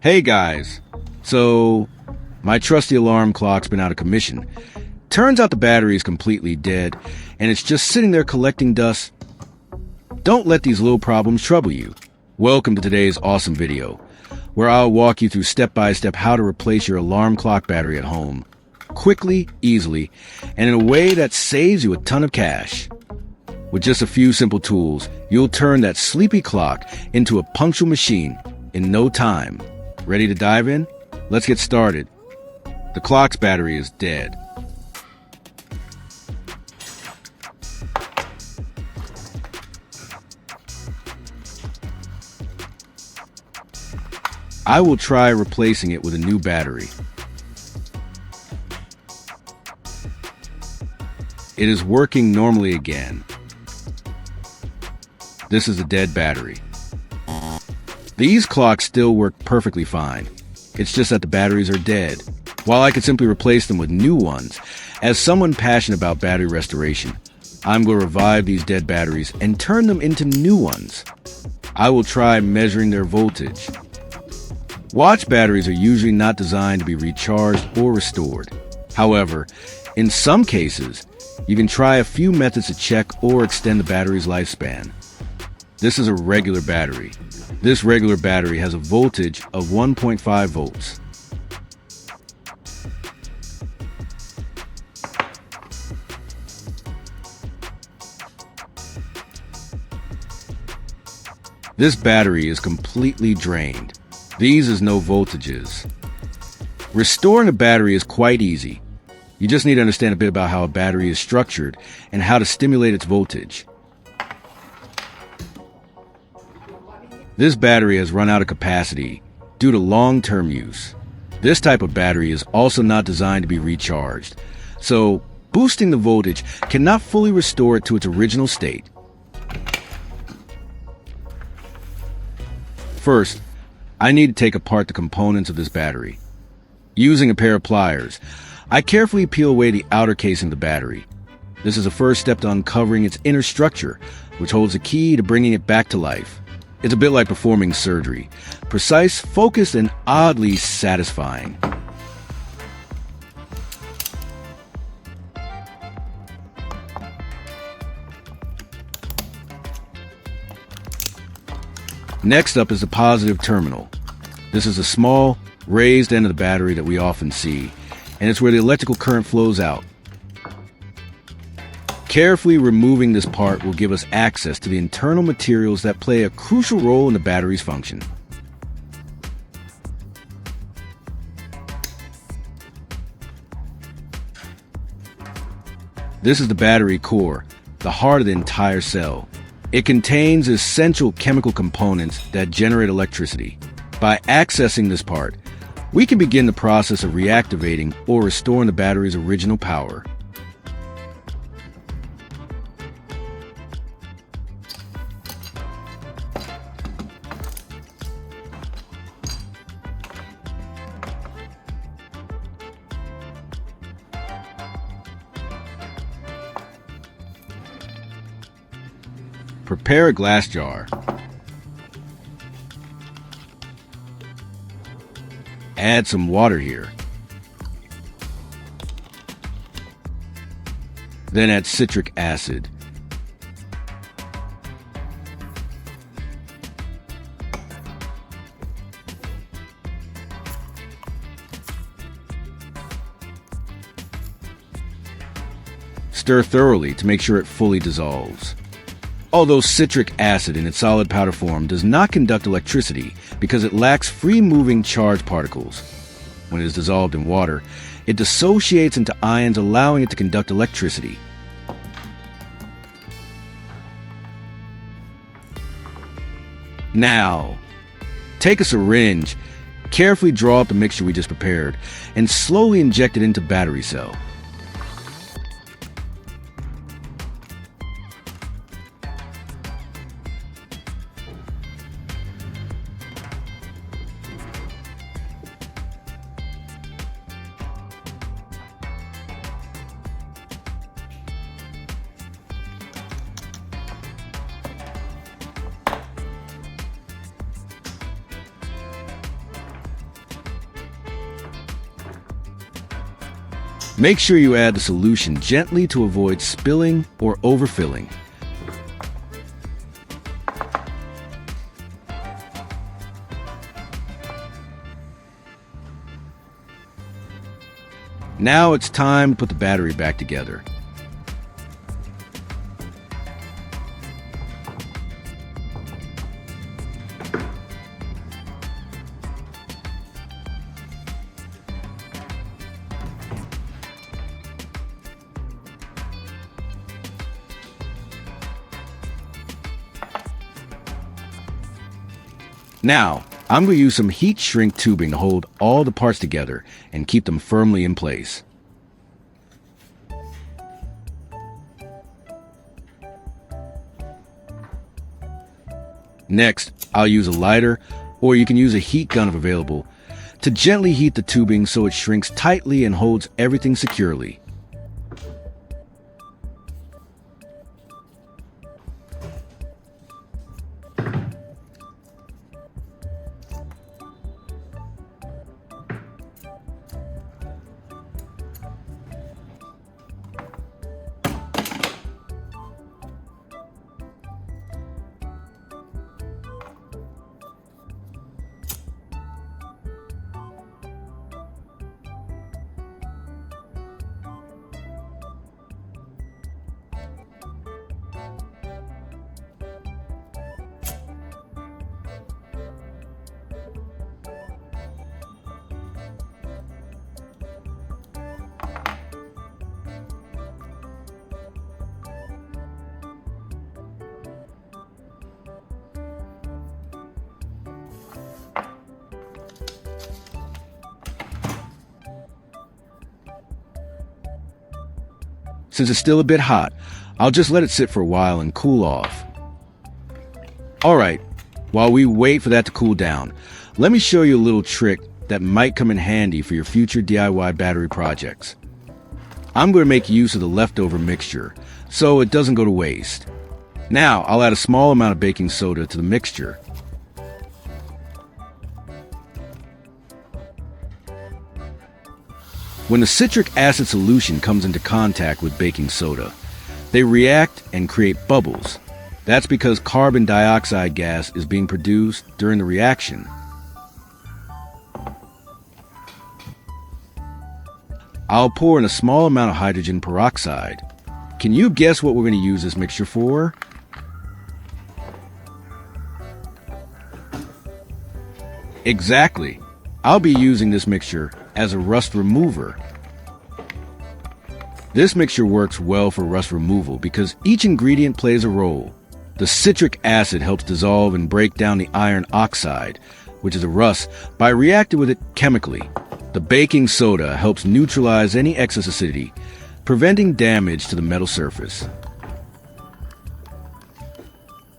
Hey guys, so my trusty alarm clock's been out of commission. Turns out the battery is completely dead, and it's just sitting there collecting dust. Don't let these little problems trouble you. Welcome to today's awesome video, where I'll walk you through step-by-step how to replace your alarm clock battery at home. Quickly, easily, and in a way that saves you a ton of cash. With just a few simple tools, you'll turn that sleepy clock into a punctual machine in no time. Ready to dive in? Let's get started. The clock's battery is dead. I will try replacing it with a new battery. It is working normally again. This is a dead battery. These clocks still work perfectly fine. It's just that the batteries are dead. While I could simply replace them with new ones, as someone passionate about battery restoration, I'm going to revive these dead batteries and turn them into new ones. I will try measuring their voltage. Watch batteries are usually not designed to be recharged or restored. However, in some cases, you can try a few methods to check or extend the battery's lifespan. This is a regular battery. This regular battery has a voltage of 1.5 volts. This battery is completely drained. These is no voltages. Restoring a battery is quite easy. You just need to understand a bit about how a battery is structured and how to stimulate its voltage. This battery has run out of capacity due to long-term use. This type of battery is also not designed to be recharged, so boosting the voltage cannot fully restore it to its original state. First, I need to take apart the components of this battery. Using a pair of pliers, I carefully peel away the outer casing of the battery. This is the first step to uncovering its inner structure, which holds the key to bringing it back to life. It's a bit like performing surgery. Precise, focused, and oddly satisfying. Next up is the positive terminal. This is a small, raised end of the battery that we often see, and it's where the electrical current flows out. Carefully removing this part will give us access to the internal materials that play a crucial role in the battery's function. This is the battery core, the heart of the entire cell. It contains essential chemical components that generate electricity. By accessing this part, we can begin the process of reactivating or restoring the battery's original power. Prepare a glass jar. Add some water here. Then add citric acid. Stir thoroughly to make sure it fully dissolves. Although citric acid in its solid powder form does not conduct electricity because it lacks free-moving charged particles. When it is dissolved in water, it dissociates into ions, allowing it to conduct electricity. Now, take a syringe, carefully draw up the mixture we just prepared, and slowly inject it into the battery cell. Make sure you add the solution gently to avoid spilling or overfilling. Now it's time to put the battery back together. Now, I'm going to use some heat shrink tubing to hold all the parts together and keep them firmly in place. Next, I'll use a lighter, or you can use a heat gun if available, to gently heat the tubing so it shrinks tightly and holds everything securely. Since it's still a bit hot, I'll just let it sit for a while and cool off. Alright, while we wait for that to cool down, let me show you a little trick that might come in handy for your future DIY battery projects. I'm going to make use of the leftover mixture, so it doesn't go to waste. Now, I'll add a small amount of baking soda to the mixture. When the citric acid solution comes into contact with baking soda, they react and create bubbles. That's because carbon dioxide gas is being produced during the reaction. I'll pour in a small amount of hydrogen peroxide. Can you guess what we're going to use this mixture for? Exactly. I'll be using this mixture as a rust remover. This mixture works well for rust removal because each ingredient plays a role. The citric acid helps dissolve and break down the iron oxide, which is a rust, by reacting with it chemically. The baking soda helps neutralize any excess acidity, preventing damage to the metal surface.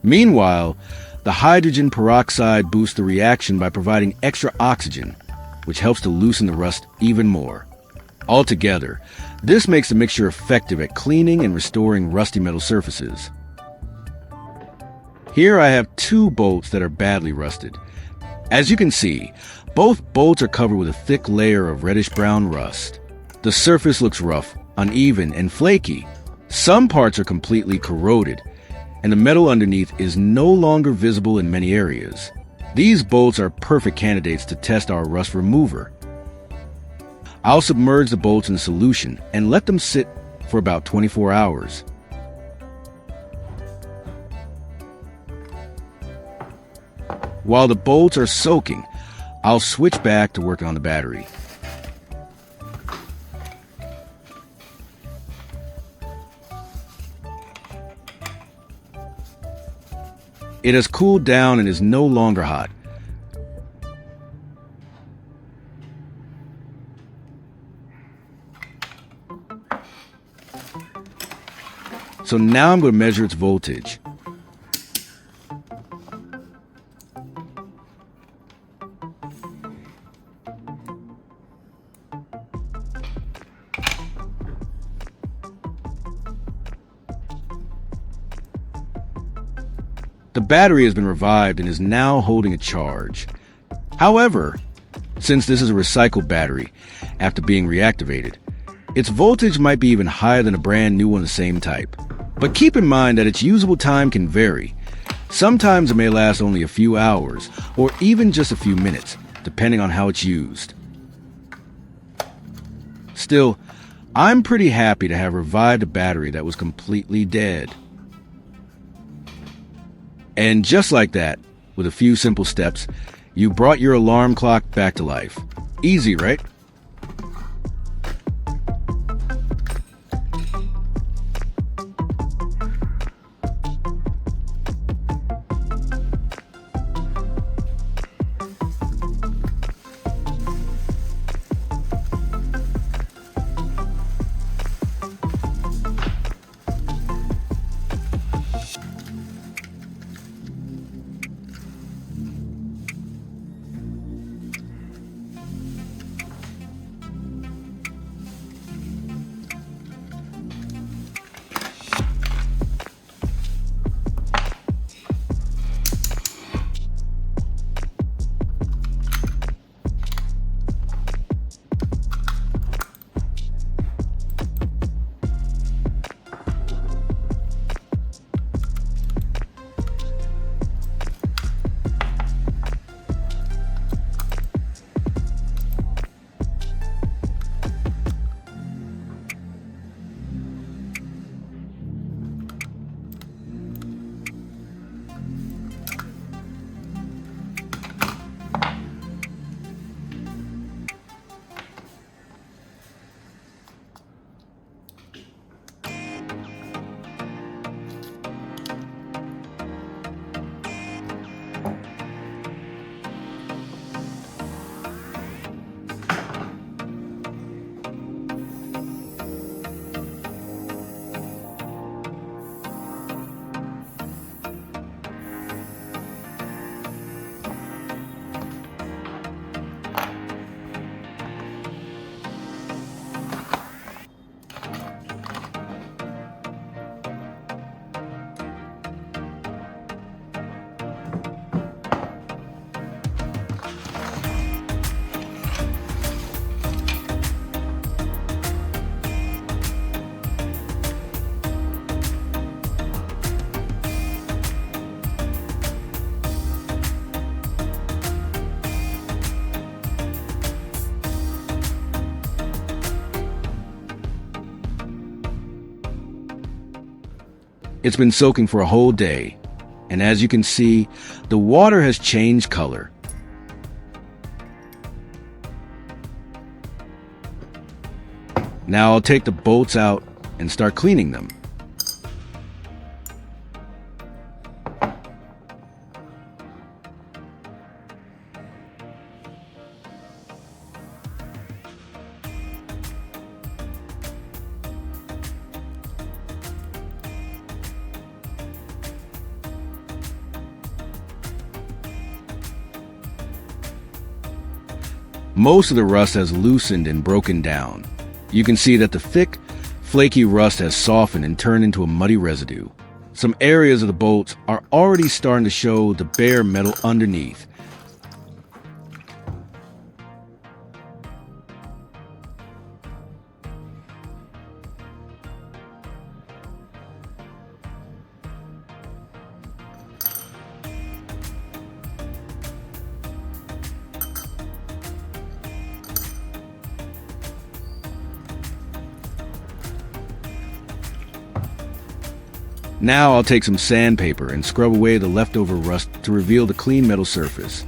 Meanwhile, the hydrogen peroxide boosts the reaction by providing extra oxygen, which helps to loosen the rust even more. Altogether, this makes the mixture effective at cleaning and restoring rusty metal surfaces. Here I have 2 bolts that are badly rusted. As you can see, both bolts are covered with a thick layer of reddish-brown rust. The surface looks rough, uneven, and flaky. Some parts are completely corroded, and the metal underneath is no longer visible in many areas. These bolts are perfect candidates to test our rust remover. I'll submerge the bolts in solution and let them sit for about 24 hours. While the bolts are soaking, I'll switch back to working on the battery. It has cooled down and is no longer hot. So now I'm going to measure its voltage. The battery has been revived and is now holding a charge. However, since this is a recycled battery, after being reactivated, Its voltage might be even higher than a brand new one of the same type. But keep in mind that its usable time can vary. Sometimes it may last only a few hours, or even just a few minutes, depending on how it's used. Still, I'm pretty happy to have revived a battery that was completely dead. And just like that, with a few simple steps, you brought your alarm clock back to life. Easy, right? It's been soaking for a whole day, and as you can see, the water has changed color. Now I'll take the bolts out and start cleaning them. Most of the rust has loosened and broken down. You can see that the thick, flaky rust has softened and turned into a muddy residue. Some areas of the bolts are already starting to show the bare metal underneath. Now I'll take some sandpaper and scrub away the leftover rust to reveal the clean metal surface.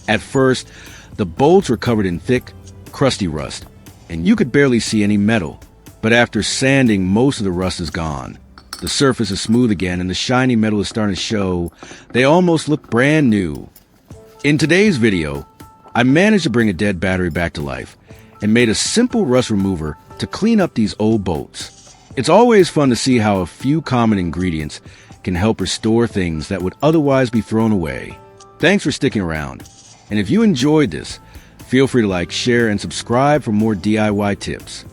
At first, the bolts were covered in thick, crusty rust, and you could barely see any metal. But after sanding, most of the rust is gone. The surface is smooth again, and the shiny metal is starting to show. They almost look brand new. In today's video, I managed to bring a dead battery back to life and made a simple rust remover to clean up these old bolts. It's always fun to see how a few common ingredients can help restore things that would otherwise be thrown away. Thanks for sticking around. And if you enjoyed this, feel free to like, share, and subscribe for more DIY tips.